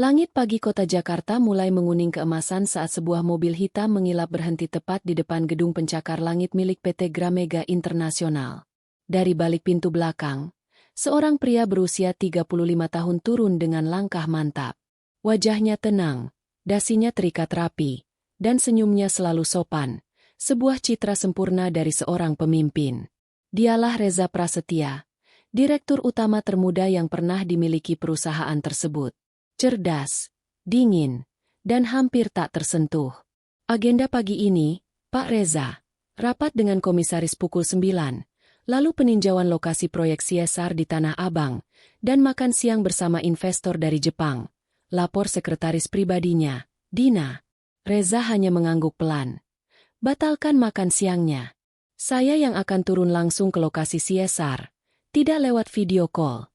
Langit pagi kota Jakarta mulai menguning keemasan saat sebuah mobil hitam mengilap berhenti tepat di depan gedung pencakar langit milik PT Gramega Internasional. Dari balik pintu belakang, seorang pria berusia 35 tahun turun dengan langkah mantap. Wajahnya tenang, dasinya terikat rapi, dan senyumnya selalu sopan. Sebuah citra sempurna dari seorang pemimpin. Dialah Reza Prasetya, direktur utama termuda yang pernah dimiliki perusahaan tersebut. Cerdas, dingin, dan hampir tak tersentuh. Agenda pagi ini, Pak Reza, rapat dengan komisaris pukul 9, lalu peninjauan lokasi proyek CSR di Tanah Abang, dan makan siang bersama investor dari Jepang. Lapor sekretaris pribadinya, Dina. Reza hanya mengangguk pelan. Batalkan makan siangnya. Saya yang akan turun langsung ke lokasi CSR, tidak lewat video call.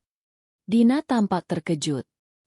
Dina tampak terkejut.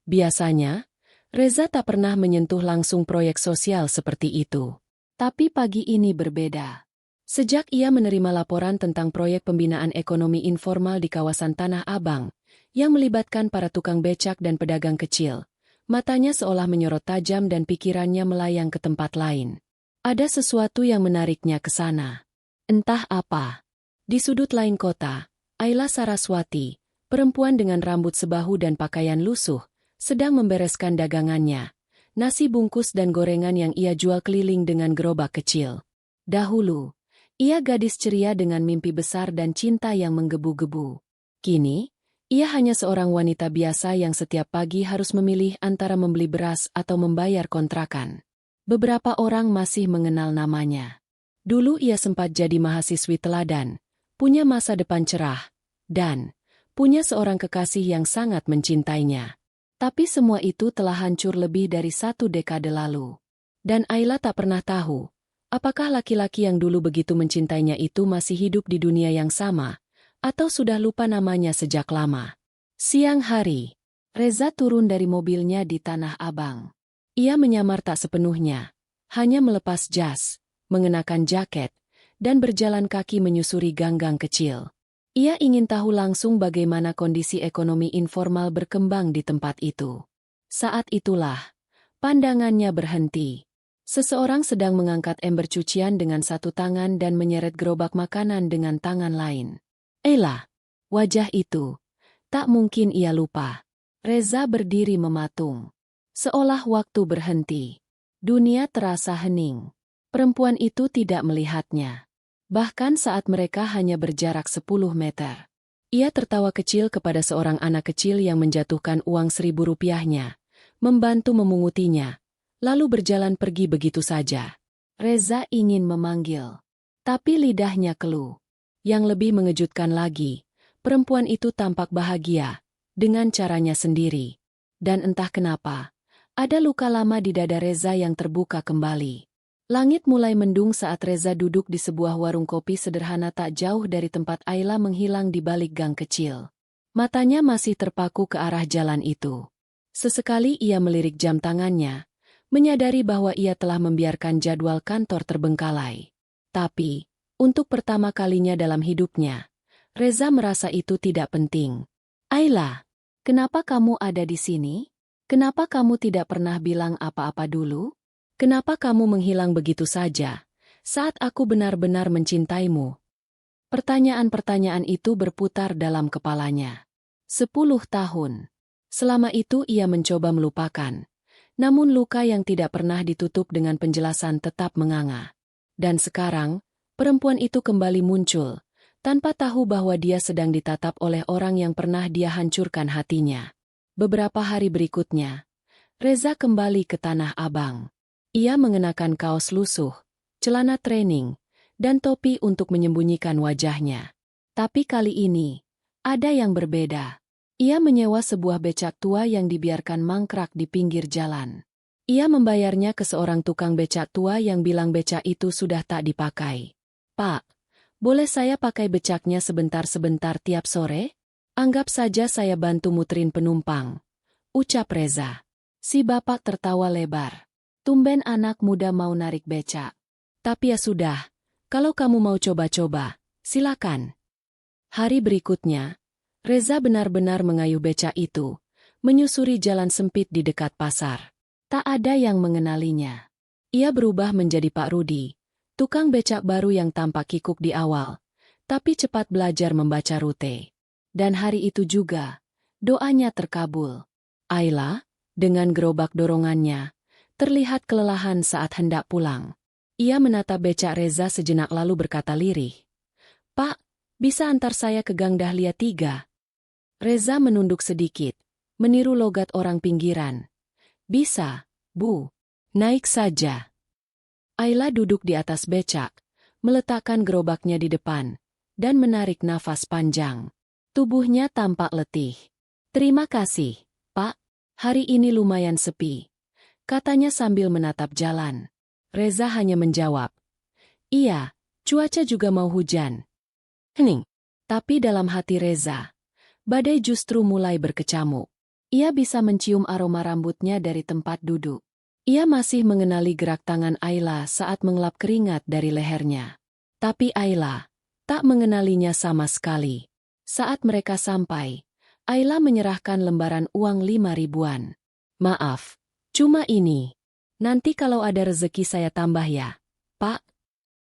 Biasanya, Reza tak pernah menyentuh langsung proyek sosial seperti itu. Tapi pagi ini berbeda. Sejak ia menerima laporan tentang proyek pembinaan ekonomi informal di kawasan Tanah Abang, yang melibatkan para tukang becak dan pedagang kecil, matanya seolah menyorot tajam dan pikirannya melayang ke tempat lain. Ada sesuatu yang menariknya ke sana. Entah apa. Di sudut lain kota, Ayla Saraswati, perempuan dengan rambut sebahu dan pakaian lusuh, sedang membereskan dagangannya, nasi bungkus dan gorengan yang ia jual keliling dengan gerobak kecil. Dahulu, ia gadis ceria dengan mimpi besar dan cinta yang menggebu-gebu. Kini, ia hanya seorang wanita biasa yang setiap pagi harus memilih antara membeli beras atau membayar kontrakan. Beberapa orang masih mengenal namanya. Dulu ia sempat jadi mahasiswi teladan, punya masa depan cerah, dan punya seorang kekasih yang sangat mencintainya. Tapi semua itu telah hancur lebih dari 1 dekade lalu. Dan Ayla tak pernah tahu, apakah laki-laki yang dulu begitu mencintainya itu masih hidup di dunia yang sama, atau sudah lupa namanya sejak lama. Siang hari, Reza turun dari mobilnya di Tanah Abang. Ia menyamar tak sepenuhnya, hanya melepas jas, mengenakan jaket, dan berjalan kaki menyusuri gang-gang kecil. Ia ingin tahu langsung bagaimana kondisi ekonomi informal berkembang di tempat itu. Saat itulah, pandangannya berhenti. Seseorang sedang mengangkat ember cucian dengan satu tangan dan menyeret gerobak makanan dengan tangan lain. Ella, wajah itu, tak mungkin ia lupa. Reza berdiri mematung. Seolah waktu berhenti. Dunia terasa hening. Perempuan itu tidak melihatnya. Bahkan saat mereka hanya berjarak 10 meter. Ia tertawa kecil kepada seorang anak kecil yang menjatuhkan uang Rp1.000-nya, membantu memungutinya, lalu berjalan pergi begitu saja. Reza ingin memanggil, tapi lidahnya keluh. Yang lebih mengejutkan lagi, perempuan itu tampak bahagia, dengan caranya sendiri. Dan entah kenapa, ada luka lama di dada Reza yang terbuka kembali. Langit mulai mendung saat Reza duduk di sebuah warung kopi sederhana tak jauh dari tempat Ayla menghilang di balik gang kecil. Matanya masih terpaku ke arah jalan itu. Sesekali ia melirik jam tangannya, menyadari bahwa ia telah membiarkan jadwal kantor terbengkalai. Tapi, untuk pertama kalinya dalam hidupnya, Reza merasa itu tidak penting. Ayla, kenapa kamu ada di sini? Kenapa kamu tidak pernah bilang apa-apa dulu? Kenapa kamu menghilang begitu saja, saat aku benar-benar mencintaimu? Pertanyaan-pertanyaan itu berputar dalam kepalanya. 10 tahun. Selama itu ia mencoba melupakan. Namun luka yang tidak pernah ditutup dengan penjelasan tetap menganga. Dan sekarang, perempuan itu kembali muncul, tanpa tahu bahwa dia sedang ditatap oleh orang yang pernah dia hancurkan hatinya. Beberapa hari berikutnya, Reza kembali ke Tanah Abang. Ia mengenakan kaos lusuh, celana training, dan topi untuk menyembunyikan wajahnya. Tapi kali ini, ada yang berbeda. Ia menyewa sebuah becak tua yang dibiarkan mangkrak di pinggir jalan. Ia membayarnya ke seorang tukang becak tua yang bilang becak itu sudah tak dipakai. Pak, boleh saya pakai becaknya sebentar-sebentar tiap sore? Anggap saja saya bantu muterin penumpang, ucap Reza. Si bapak tertawa lebar. Tumben anak muda mau narik becak. Tapi ya sudah, kalau kamu mau coba-coba, silakan. Hari berikutnya, Reza benar-benar mengayuh becak itu, menyusuri jalan sempit di dekat pasar. Tak ada yang mengenalinya. Ia berubah menjadi Pak Rudi, tukang becak baru yang tampak kikuk di awal, tapi cepat belajar membaca rute. Dan hari itu juga, doanya terkabul. Ayla, dengan gerobak dorongannya, terlihat kelelahan saat hendak pulang. Ia menatap becak Reza sejenak lalu berkata lirih, "Pak, bisa antar saya ke Gang Dahlia 3?" Reza menunduk sedikit, meniru logat orang pinggiran. "Bisa, Bu. Naik saja." Ayla duduk di atas becak, meletakkan gerobaknya di depan, dan menarik nafas panjang. Tubuhnya tampak letih. "Terima kasih, Pak. Hari ini lumayan sepi," katanya sambil menatap jalan. Reza hanya menjawab, "Iya, cuaca juga mau hujan." Hening. Tapi dalam hati Reza, badai justru mulai berkecamuk. Ia bisa mencium aroma rambutnya dari tempat duduk. Ia masih mengenali gerak tangan Ayla saat mengelap keringat dari lehernya. Tapi Ayla tak mengenalinya sama sekali. Saat mereka sampai, Ayla menyerahkan lembaran uang 5 ribuan. "Maaf, cuma ini. Nanti kalau ada rezeki saya tambah ya, Pak."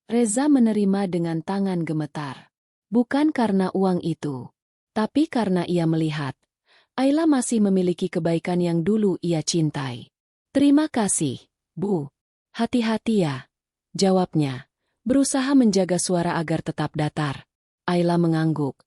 Reza menerima dengan tangan gemetar. Bukan karena uang itu, tapi karena ia melihat Ayla masih memiliki kebaikan yang dulu ia cintai. "Terima kasih, Bu. Hati-hati ya," jawabnya, berusaha menjaga suara agar tetap datar. Ayla mengangguk,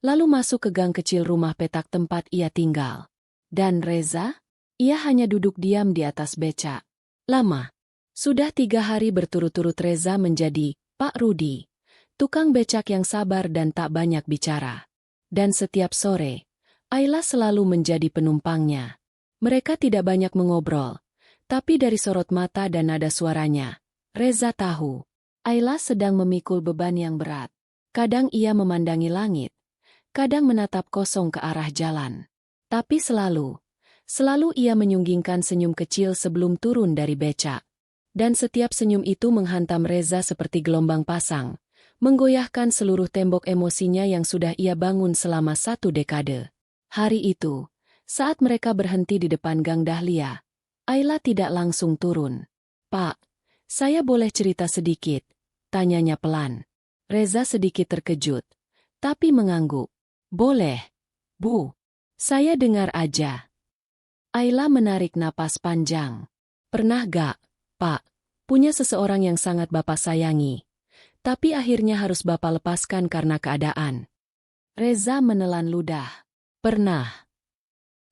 lalu masuk ke gang kecil rumah petak tempat ia tinggal. Dan Reza? Ia hanya duduk diam di atas becak. Lama. Sudah 3 hari berturut-turut Reza menjadi Pak Rudi, tukang becak yang sabar dan tak banyak bicara. Dan setiap sore, Ayla selalu menjadi penumpangnya. Mereka tidak banyak mengobrol, tapi dari sorot mata dan nada suaranya, Reza tahu Ayla sedang memikul beban yang berat. Kadang ia memandangi langit, kadang menatap kosong ke arah jalan. Tapi selalu ia menyunggingkan senyum kecil sebelum turun dari becak. Dan setiap senyum itu menghantam Reza seperti gelombang pasang, menggoyahkan seluruh tembok emosinya yang sudah ia bangun selama 1 dekade. Hari itu, saat mereka berhenti di depan Gang Dahlia, Ayla tidak langsung turun. "Pak, saya boleh cerita sedikit?" tanyanya pelan. Reza sedikit terkejut, tapi mengangguk. "Boleh, Bu. Saya dengar aja." Ayla menarik napas panjang. "Pernah gak, Pak, punya seseorang yang sangat Bapak sayangi, tapi akhirnya harus Bapak lepaskan karena keadaan?" Reza menelan ludah. "Pernah.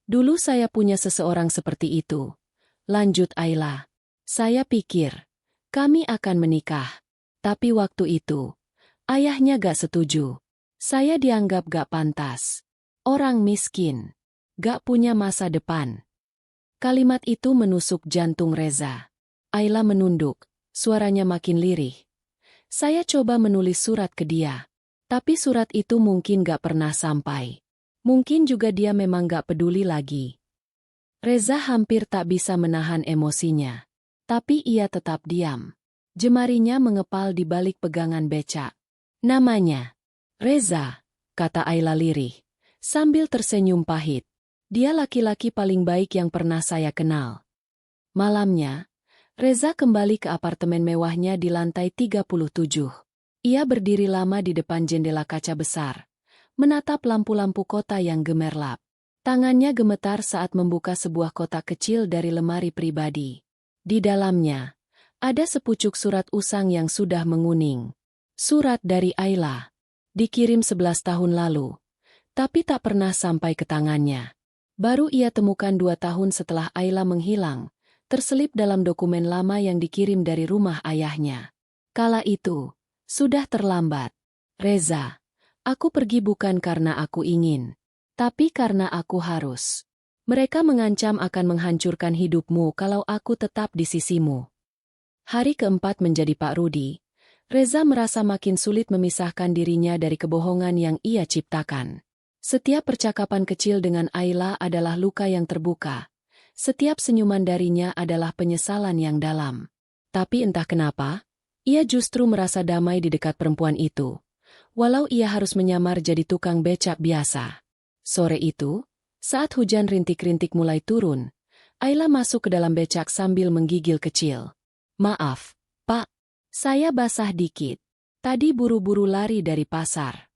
Dulu saya punya seseorang seperti itu," lanjut Ayla. "Saya pikir kami akan menikah. Tapi waktu itu, ayahnya gak setuju. Saya dianggap gak pantas. Orang miskin. Gak punya masa depan." Kalimat itu menusuk jantung Reza. Ayla menunduk, suaranya makin lirih. "Saya coba menulis surat ke dia. Tapi surat itu mungkin gak pernah sampai. Mungkin juga dia memang gak peduli lagi." Reza hampir tak bisa menahan emosinya. Tapi ia tetap diam. Jemarinya mengepal di balik pegangan becak. "Namanya Reza," kata Ayla lirih, sambil tersenyum pahit. "Dia laki-laki paling baik yang pernah saya kenal." Malamnya, Reza kembali ke apartemen mewahnya di lantai 37. Ia berdiri lama di depan jendela kaca besar, menatap lampu-lampu kota yang gemerlap. Tangannya gemetar saat membuka sebuah kotak kecil dari lemari pribadi. Di dalamnya, ada sepucuk surat usang yang sudah menguning. Surat dari Ayla. Dikirim 11 tahun lalu, tapi tak pernah sampai ke tangannya. Baru ia temukan 2 tahun setelah Ayla menghilang, terselip dalam dokumen lama yang dikirim dari rumah ayahnya. Kala itu, sudah terlambat. "Reza, aku pergi bukan karena aku ingin, tapi karena aku harus. Mereka mengancam akan menghancurkan hidupmu kalau aku tetap di sisimu." Hari keempat menjadi Pak Rudi, Reza merasa makin sulit memisahkan dirinya dari kebohongan yang ia ciptakan. Setiap percakapan kecil dengan Ayla adalah luka yang terbuka. Setiap senyuman darinya adalah penyesalan yang dalam. Tapi entah kenapa, ia justru merasa damai di dekat perempuan itu. Walau ia harus menyamar jadi tukang becak biasa. Sore itu, Saat hujan rintik-rintik mulai turun, Ayla masuk ke dalam becak sambil menggigil kecil. "Maaf, Pak. Saya basah dikit. Tadi buru-buru lari dari pasar."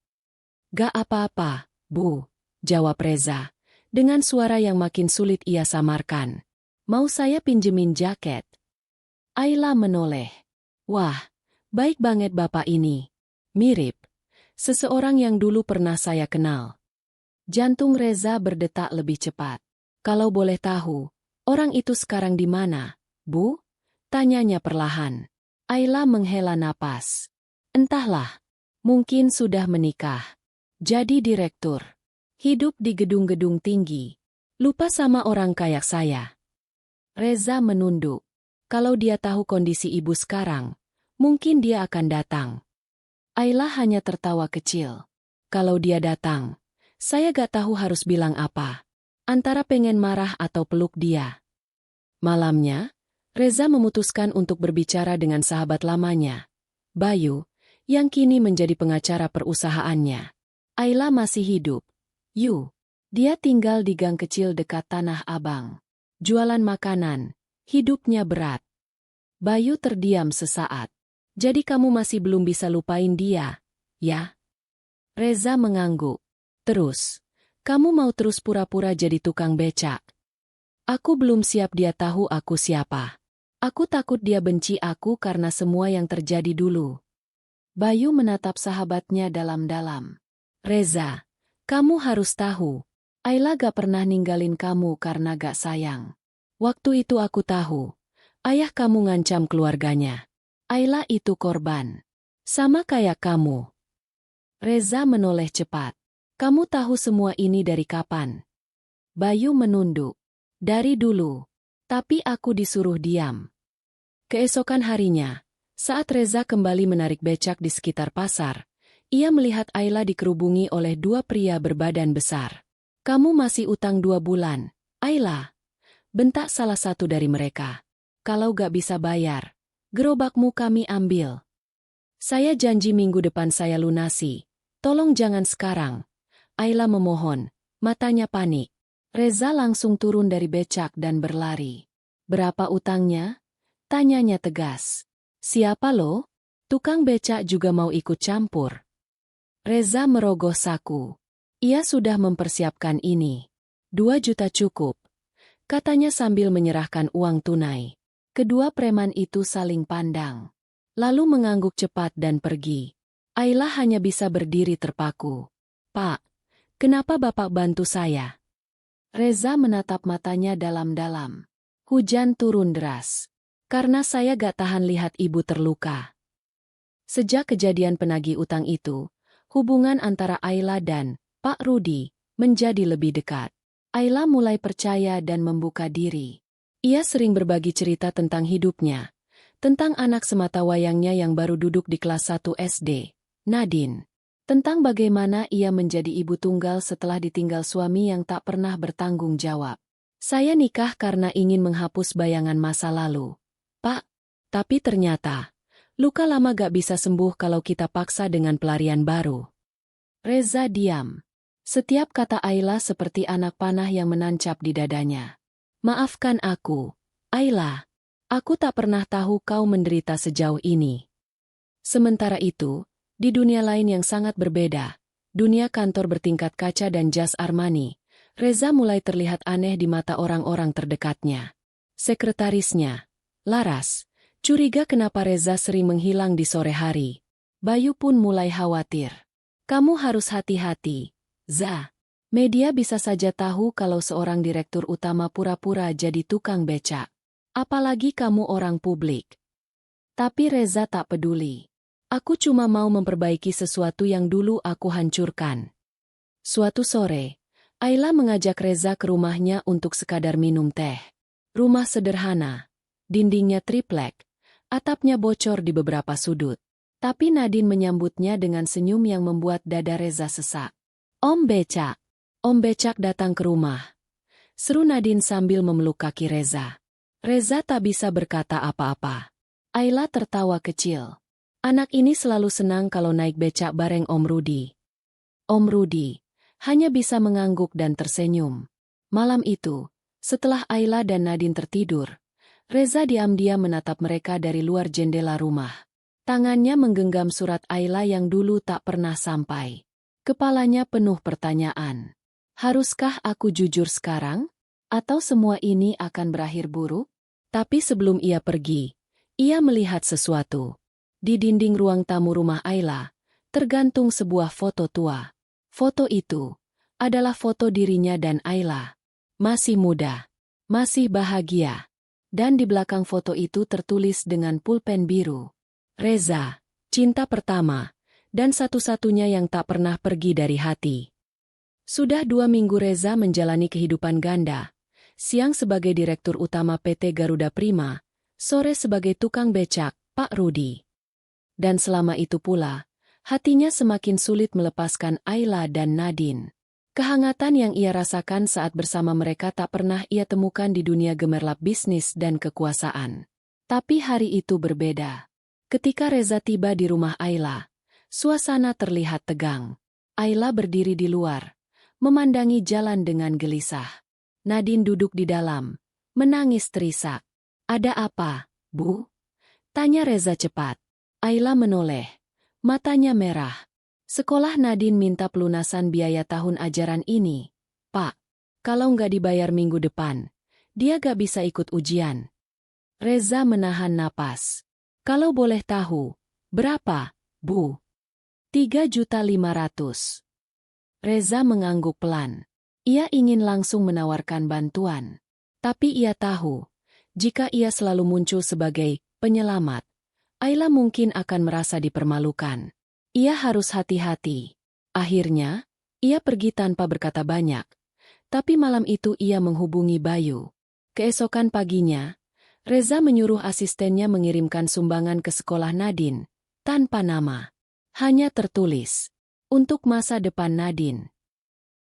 "Gak apa-apa, Bu," jawab Reza, dengan suara yang makin sulit ia samarkan. "Mau saya pinjemin jaket?" Ayla menoleh. "Wah, baik banget Bapak ini. Mirip seseorang yang dulu pernah saya kenal." Jantung Reza berdetak lebih cepat. "Kalau boleh tahu, orang itu sekarang di mana, Bu?" tanyanya perlahan. Ayla menghela napas. "Entahlah, mungkin sudah menikah. Jadi direktur. Hidup di gedung-gedung tinggi. Lupa sama orang kayak saya." Reza menunduk. Kalau dia tahu kondisi ibu sekarang, mungkin dia akan datang. Ayla hanya tertawa kecil. "Kalau dia datang, saya gak tahu harus bilang apa. Antara pengen marah atau peluk dia." Malamnya, Reza memutuskan untuk berbicara dengan sahabat lamanya, Bayu, yang kini menjadi pengacara perusahaannya. Ayla masih hidup. Dia tinggal di gang kecil dekat Tanah Abang. Jualan makanan, hidupnya berat. Bayu terdiam sesaat. "Jadi kamu masih belum bisa lupain dia, ya?" Reza mengangguk. "Terus, kamu mau terus pura-pura jadi tukang becak?" "Aku belum siap dia tahu aku siapa. Aku takut dia benci aku karena semua yang terjadi dulu." Bayu menatap sahabatnya dalam-dalam. "Reza, kamu harus tahu, Ayla gak pernah ninggalin kamu karena gak sayang. Waktu itu aku tahu, ayah kamu ngancam keluarganya. Ayla itu korban. Sama kayak kamu." Reza menoleh cepat. "Kamu tahu semua ini dari kapan?" Bayu menunduk. "Dari dulu. Tapi aku disuruh diam." Keesokan harinya, saat Reza kembali menarik becak di sekitar pasar, ia melihat Ayla dikerubungi oleh dua pria berbadan besar. "Kamu masih utang 2 bulan, Ayla," bentak salah satu dari mereka. "Kalau gak bisa bayar, gerobakmu kami ambil." "Saya janji minggu depan saya lunasi. Tolong jangan sekarang." Ayla memohon, matanya panik. Reza langsung turun dari becak dan berlari. "Berapa utangnya?" tanyanya tegas. "Siapa lo? Tukang becak juga mau ikut campur?" Reza merogoh saku. Ia sudah mempersiapkan ini. 2 juta cukup, katanya sambil menyerahkan uang tunai. Kedua preman itu saling pandang, lalu mengangguk cepat dan pergi. Ayla hanya bisa berdiri terpaku. "Pak, kenapa Bapak bantu saya?" Reza menatap matanya dalam-dalam. "Hujan turun deras. Karena saya gak tahan lihat ibu terluka." Sejak kejadian penagih utang itu, hubungan antara Ayla dan Pak Rudi menjadi lebih dekat. Ayla mulai percaya dan membuka diri. Ia sering berbagi cerita tentang hidupnya, tentang anak sematawayangnya yang baru duduk di kelas 1 SD, Nadine. Tentang bagaimana ia menjadi ibu tunggal setelah ditinggal suami yang tak pernah bertanggung jawab. "Saya nikah karena ingin menghapus bayangan masa lalu, Pak. Tapi ternyata, luka lama gak bisa sembuh kalau kita paksa dengan pelarian baru." Reza diam. Setiap kata Ayla seperti anak panah yang menancap di dadanya. "Maafkan aku, Ayla. Aku tak pernah tahu kau menderita sejauh ini." Sementara itu, di dunia lain yang sangat berbeda, dunia kantor bertingkat kaca dan jas Armani, Reza mulai terlihat aneh di mata orang-orang terdekatnya. Sekretarisnya, Laras, curiga kenapa Reza sering menghilang di sore hari. Bayu pun mulai khawatir. "Kamu harus hati-hati, Za. Media bisa saja tahu kalau seorang direktur utama pura-pura jadi tukang becak. Apalagi kamu orang publik." Tapi Reza tak peduli. "Aku cuma mau memperbaiki sesuatu yang dulu aku hancurkan." Suatu sore, Ayla mengajak Reza ke rumahnya untuk sekadar minum teh. Rumah sederhana, dindingnya triplek, atapnya bocor di beberapa sudut. Tapi Nadine menyambutnya dengan senyum yang membuat dada Reza sesak. Om Becak datang ke rumah," seru Nadine sambil memeluk kaki Reza. Reza tak bisa berkata apa-apa. Ayla tertawa kecil. Anak ini selalu senang kalau naik becak bareng Om Rudi. Om Rudi hanya bisa mengangguk dan tersenyum. Malam itu, setelah Ayla dan Nadine tertidur, Reza diam-diam menatap mereka dari luar jendela rumah. Tangannya menggenggam surat Ayla yang dulu tak pernah sampai. Kepalanya penuh pertanyaan. Haruskah aku jujur sekarang? Atau semua ini akan berakhir buruk? Tapi sebelum ia pergi, ia melihat sesuatu. Di dinding ruang tamu rumah Ayla, tergantung sebuah foto tua. Foto itu adalah foto dirinya dan Ayla. Masih muda, masih bahagia. Dan di belakang foto itu tertulis dengan pulpen biru. Reza, cinta pertama, dan satu-satunya yang tak pernah pergi dari hati. Sudah 2 minggu Reza menjalani kehidupan ganda. Siang sebagai Direktur Utama PT Garuda Prima, sore sebagai tukang becak, Pak Rudi. Dan selama itu pula, hatinya semakin sulit melepaskan Ayla dan Nadine. Kehangatan yang ia rasakan saat bersama mereka tak pernah ia temukan di dunia gemerlap bisnis dan kekuasaan. Tapi hari itu berbeda. Ketika Reza tiba di rumah Ayla, suasana terlihat tegang. Ayla berdiri di luar, memandangi jalan dengan gelisah. Nadine duduk di dalam, menangis terisak. "Ada apa, Bu?" tanya Reza cepat. Ayla menoleh, matanya merah. "Sekolah Nadine minta pelunasan biaya tahun ajaran ini, Pak. Kalau nggak dibayar minggu depan, dia nggak bisa ikut ujian." Reza menahan napas. "Kalau boleh tahu, berapa, Bu?" 3.500.000. Reza mengangguk pelan. Ia ingin langsung menawarkan bantuan. Tapi ia tahu, jika ia selalu muncul sebagai penyelamat, Ayla mungkin akan merasa dipermalukan. Ia harus hati-hati. Akhirnya, ia pergi tanpa berkata banyak. Tapi malam itu ia menghubungi Bayu. Keesokan paginya, Reza menyuruh asistennya mengirimkan sumbangan ke sekolah Nadine, tanpa nama. Hanya tertulis, untuk masa depan Nadine.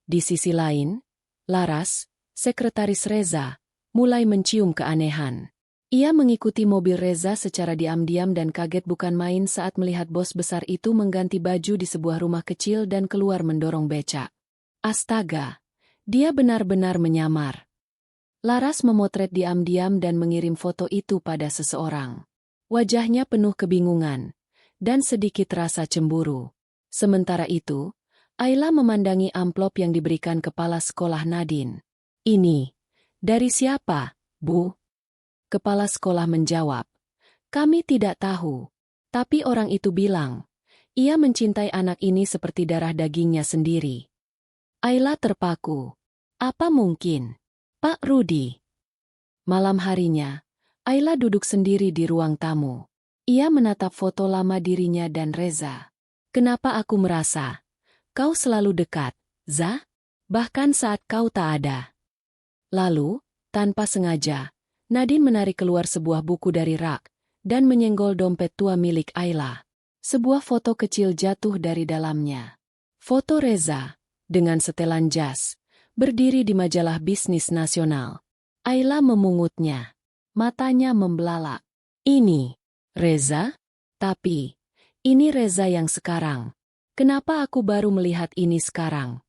Di sisi lain, Laras, sekretaris Reza, mulai mencium keanehan. Ia mengikuti mobil Reza secara diam-diam dan kaget bukan main saat melihat bos besar itu mengganti baju di sebuah rumah kecil dan keluar mendorong becak. Astaga, dia benar-benar menyamar. Laras memotret diam-diam dan mengirim foto itu pada seseorang. Wajahnya penuh kebingungan dan sedikit rasa cemburu. Sementara itu, Ayla memandangi amplop yang diberikan kepala sekolah Nadine. "Ini dari siapa, Bu?" Kepala sekolah menjawab, "Kami tidak tahu. Tapi orang itu bilang, ia mencintai anak ini seperti darah dagingnya sendiri." Ayla terpaku. "Apa mungkin? Pak Rudi?" Malam harinya, Ayla duduk sendiri di ruang tamu. Ia menatap foto lama dirinya dan Reza. "Kenapa aku merasa kau selalu dekat, Za? Bahkan saat kau tak ada." Lalu, tanpa sengaja, Nadine menarik keluar sebuah buku dari rak dan menyenggol dompet tua milik Ayla. Sebuah foto kecil jatuh dari dalamnya. Foto Reza, dengan setelan jas, berdiri di majalah bisnis nasional. Ayla memungutnya. Matanya membelalak. "Ini Reza? Tapi, ini Reza yang sekarang. Kenapa aku baru melihat ini sekarang?"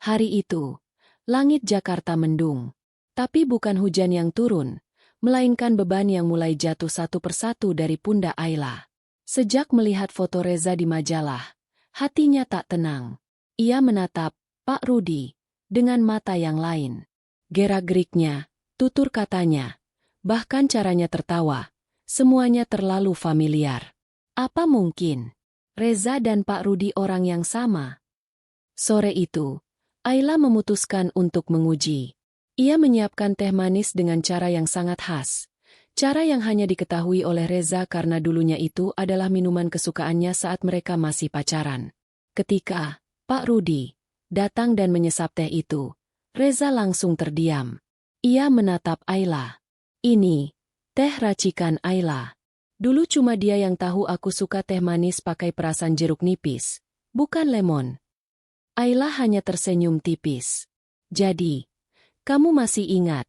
Hari itu, langit Jakarta mendung. Tapi bukan hujan yang turun, melainkan beban yang mulai jatuh satu persatu dari pundak Ayla. Sejak melihat foto Reza di majalah, hatinya tak tenang. Ia menatap Pak Rudi dengan mata yang lain. Gerak-geriknya, tutur katanya, bahkan caranya tertawa, semuanya terlalu familiar. Apa mungkin Reza dan Pak Rudi orang yang sama? Sore itu, Ayla memutuskan untuk menguji. Ia menyiapkan teh manis dengan cara yang sangat khas. Cara yang hanya diketahui oleh Reza karena dulunya itu adalah minuman kesukaannya saat mereka masih pacaran. Ketika Pak Rudi datang dan menyesap teh itu, Reza langsung terdiam. Ia menatap Ayla. "Ini teh racikan Ayla. Dulu cuma dia yang tahu aku suka teh manis pakai perasan jeruk nipis, bukan lemon." Ayla hanya tersenyum tipis. "Jadi, kamu masih ingat?"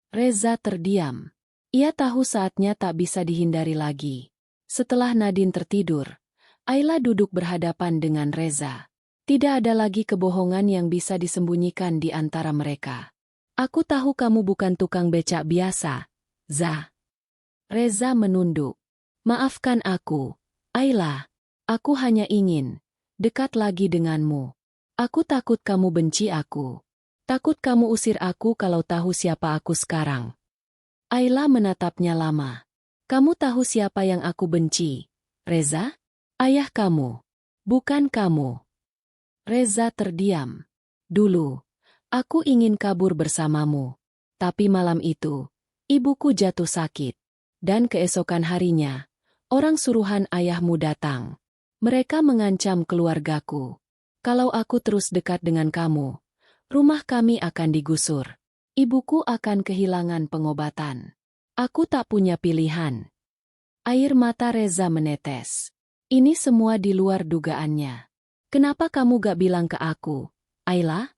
Reza terdiam. Ia tahu saatnya tak bisa dihindari lagi. Setelah Nadine tertidur, Ayla duduk berhadapan dengan Reza. Tidak ada lagi kebohongan yang bisa disembunyikan di antara mereka. Aku tahu kamu bukan tukang becak biasa, Za. Reza menunduk. Maafkan aku, Ayla. Aku hanya ingin dekat lagi denganmu. Aku takut kamu benci aku. Takut kamu usir aku kalau tahu siapa aku sekarang. Ayla menatapnya lama. Kamu tahu siapa yang aku benci, Reza? Ayah kamu. Bukan kamu. Reza terdiam. Dulu, aku ingin kabur bersamamu. Tapi malam itu, ibuku jatuh sakit. Dan keesokan harinya, orang suruhan ayahmu datang. Mereka mengancam keluargaku. Kalau aku terus dekat dengan kamu, rumah kami akan digusur. Ibuku akan kehilangan pengobatan. Aku tak punya pilihan. Air mata Reza menetes. Ini semua di luar dugaannya. Kenapa kamu gak bilang ke aku, Ayla?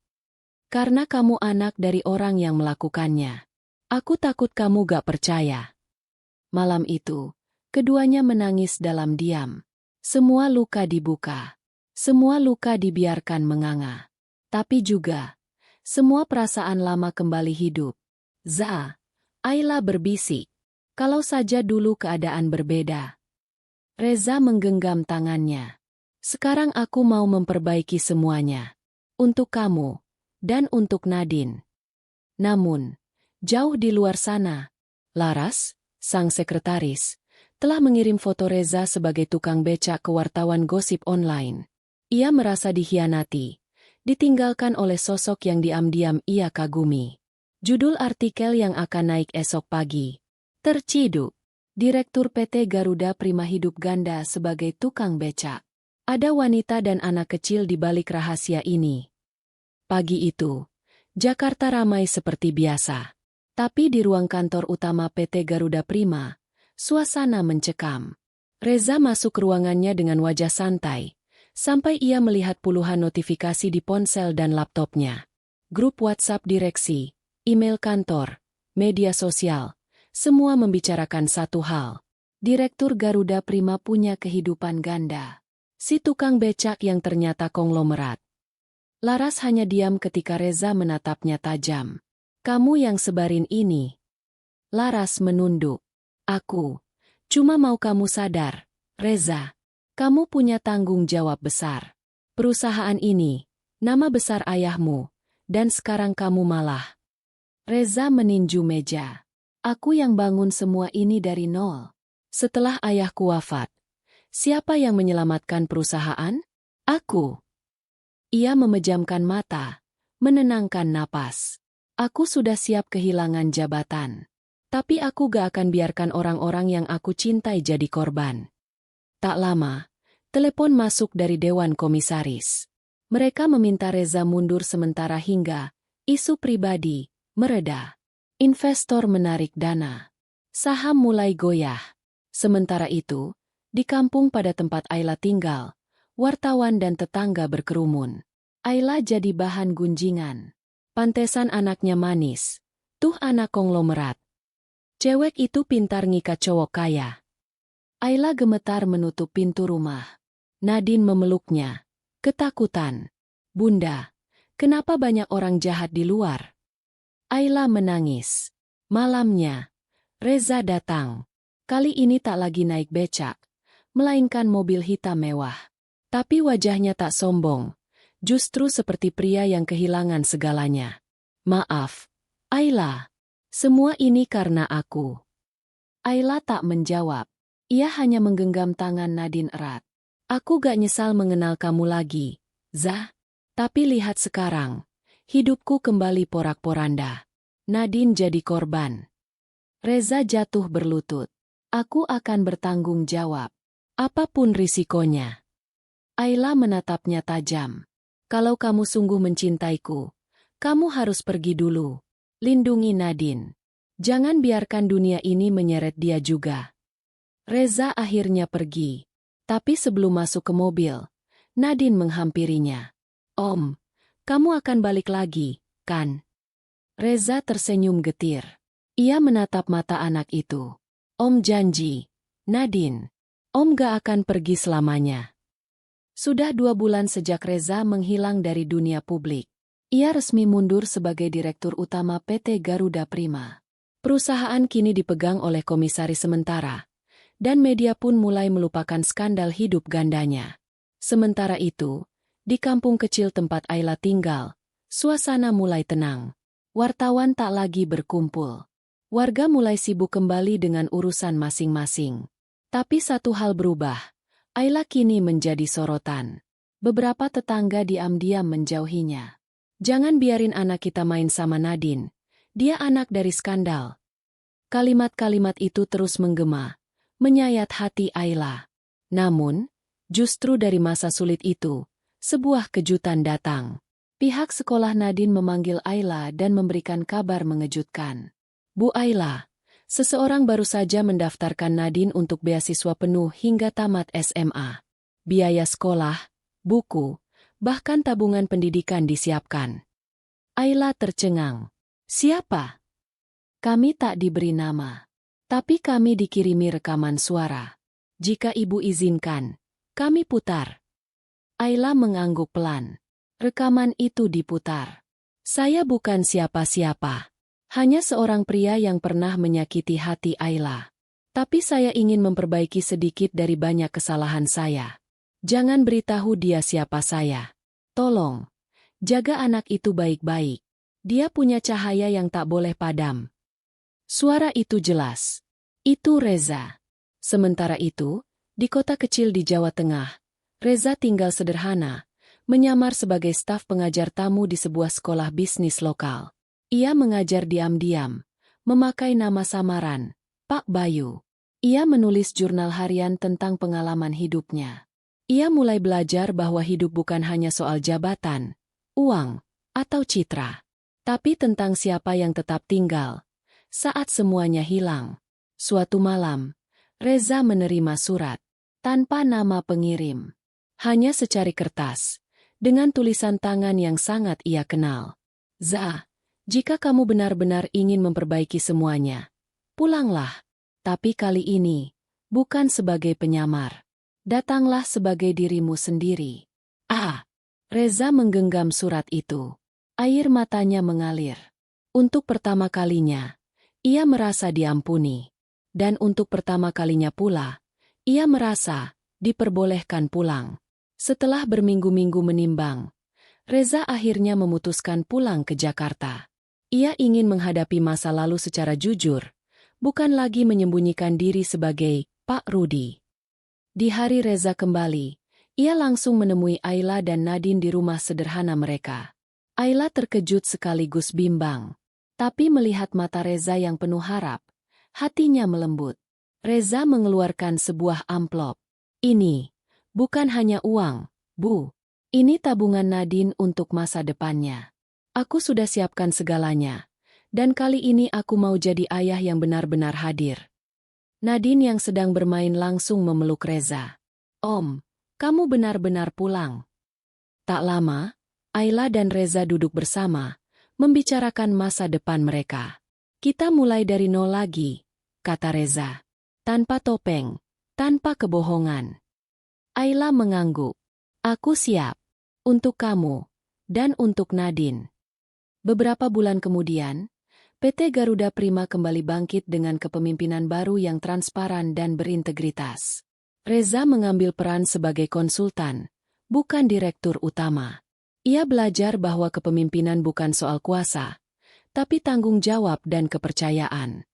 Karena kamu anak dari orang yang melakukannya. Aku takut kamu gak percaya. Malam itu, keduanya menangis dalam diam. Semua luka dibuka. Semua luka dibiarkan menganga. Tapi juga, semua perasaan lama kembali hidup. Za, Ayla berbisik. Kalau saja dulu keadaan berbeda. Reza menggenggam tangannya. Sekarang aku mau memperbaiki semuanya. Untuk kamu, dan untuk Nadine. Namun, jauh di luar sana, Laras, sang sekretaris, telah mengirim foto Reza sebagai tukang becak ke wartawan gosip online. Ia merasa dikhianati, ditinggalkan oleh sosok yang diam-diam ia kagumi. Judul artikel yang akan naik esok pagi. Terciduk. Direktur PT Garuda Prima hidup ganda sebagai tukang becak. Ada wanita dan anak kecil di balik rahasia ini. Pagi itu, Jakarta ramai seperti biasa. Tapi di ruang kantor utama PT Garuda Prima, suasana mencekam. Reza masuk ke ruangannya dengan wajah santai, sampai ia melihat puluhan notifikasi di ponsel dan laptopnya. Grup WhatsApp direksi, email kantor, media sosial, semua membicarakan satu hal. Direktur Garuda Prima punya kehidupan ganda. Si tukang becak yang ternyata konglomerat. Laras hanya diam ketika Reza menatapnya tajam. Kamu yang sebarin ini. Laras menunduk. Aku cuma mau kamu sadar, Reza. Kamu punya tanggung jawab besar. Perusahaan ini, nama besar ayahmu, dan sekarang kamu malah. Reza meninju meja. Aku yang bangun semua ini dari nol. Setelah ayahku wafat, siapa yang menyelamatkan perusahaan? Aku. Ia memejamkan mata, menenangkan napas. Aku sudah siap kehilangan jabatan. Tapi aku gak akan biarkan orang-orang yang aku cintai jadi korban. Tak lama, telepon masuk dari Dewan Komisaris. Mereka meminta Reza mundur sementara hingga isu pribadi mereda. Investor menarik dana. Saham mulai goyah. Sementara itu, di kampung pada tempat Ayla tinggal, wartawan dan tetangga berkerumun. Ayla jadi bahan gunjingan. Pantesan anaknya manis. Tuh anak konglomerat. Cewek itu pintar ngikat cowok kaya. Ayla gemetar menutup pintu rumah. Nadine memeluknya. Ketakutan. Bunda, kenapa banyak orang jahat di luar? Ayla menangis. Malamnya, Reza datang. Kali ini tak lagi naik becak, melainkan mobil hitam mewah. Tapi wajahnya tak sombong. Justru seperti pria yang kehilangan segalanya. Maaf, Ayla. Semua ini karena aku. Ayla tak menjawab. Ia hanya menggenggam tangan Nadine erat. Aku gak nyesal mengenal kamu lagi, Zah. Tapi lihat sekarang. Hidupku kembali porak-poranda. Nadine jadi korban. Reza jatuh berlutut. Aku akan bertanggung jawab. Apapun risikonya. Ayla menatapnya tajam. Kalau kamu sungguh mencintaiku, kamu harus pergi dulu. Lindungi Nadine. Jangan biarkan dunia ini menyeret dia juga. Reza akhirnya pergi. Tapi sebelum masuk ke mobil, Nadine menghampirinya. Om, kamu akan balik lagi, kan? Reza tersenyum getir. Ia menatap mata anak itu. Om janji, Nadine. Om gak akan pergi selamanya. Sudah 2 bulan sejak Reza menghilang dari dunia publik. Ia resmi mundur sebagai Direktur Utama PT Garuda Prima. Perusahaan kini dipegang oleh komisaris sementara, dan media pun mulai melupakan skandal hidup gandanya. Sementara itu, di kampung kecil tempat Ayla tinggal, suasana mulai tenang. Wartawan tak lagi berkumpul. Warga mulai sibuk kembali dengan urusan masing-masing. Tapi satu hal berubah. Ayla kini menjadi sorotan. Beberapa tetangga diam-diam menjauhinya. Jangan biarin anak kita main sama Nadine. Dia anak dari skandal. Kalimat-kalimat itu terus menggema, menyayat hati Ayla. Namun, justru dari masa sulit itu, sebuah kejutan datang. Pihak sekolah Nadine memanggil Ayla dan memberikan kabar mengejutkan. Bu Ayla, seseorang baru saja mendaftarkan Nadine untuk beasiswa penuh hingga tamat SMA. Biaya sekolah, buku, bahkan tabungan pendidikan disiapkan. Ayla tercengang. Siapa? Kami tak diberi nama. Tapi kami dikirimi rekaman suara. Jika ibu izinkan, kami putar. Ayla mengangguk pelan. Rekaman itu diputar. Saya bukan siapa-siapa. Hanya seorang pria yang pernah menyakiti hati Ayla. Tapi saya ingin memperbaiki sedikit dari banyak kesalahan saya. Jangan beritahu dia siapa saya. Tolong, jaga anak itu baik-baik. Dia punya cahaya yang tak boleh padam. Suara itu jelas. Itu Reza. Sementara itu, di kota kecil di Jawa Tengah, Reza tinggal sederhana, menyamar sebagai staf pengajar tamu di sebuah sekolah bisnis lokal. Ia mengajar diam-diam, memakai nama samaran, Pak Bayu. Ia menulis jurnal harian tentang pengalaman hidupnya. Ia mulai belajar bahwa hidup bukan hanya soal jabatan, uang, atau citra, tapi tentang siapa yang tetap tinggal saat semuanya hilang. Suatu malam, Reza menerima surat, tanpa nama pengirim. Hanya secari kertas, dengan tulisan tangan yang sangat ia kenal. Za, jika kamu benar-benar ingin memperbaiki semuanya, pulanglah. Tapi kali ini, bukan sebagai penyamar. Datanglah sebagai dirimu sendiri. Reza menggenggam surat itu. Air matanya mengalir. Untuk pertama kalinya, ia merasa diampuni. Dan untuk pertama kalinya pula, ia merasa diperbolehkan pulang. Setelah berminggu-minggu menimbang, Reza akhirnya memutuskan pulang ke Jakarta. Ia ingin menghadapi masa lalu secara jujur, bukan lagi menyembunyikan diri sebagai Pak Rudi. Di hari Reza kembali, ia langsung menemui Ayla dan Nadine di rumah sederhana mereka. Ayla terkejut sekaligus bimbang. Tapi melihat mata Reza yang penuh harap, hatinya melembut. Reza mengeluarkan sebuah amplop. Ini bukan hanya uang, Bu. Ini tabungan Nadine untuk masa depannya. Aku sudah siapkan segalanya. Dan kali ini aku mau jadi ayah yang benar-benar hadir. Nadine yang sedang bermain langsung memeluk Reza. Om, kamu benar-benar pulang. Tak lama, Ayla dan Reza duduk bersama, membicarakan masa depan mereka. Kita mulai dari nol lagi, kata Reza. Tanpa topeng, tanpa kebohongan. Ayla mengangguk. Aku siap. Untuk kamu, dan untuk Nadine. Beberapa bulan kemudian, PT Garuda Prima kembali bangkit dengan kepemimpinan baru yang transparan dan berintegritas. Reza mengambil peran sebagai konsultan, bukan direktur utama. Ia belajar bahwa kepemimpinan bukan soal kuasa, tapi tanggung jawab dan kepercayaan.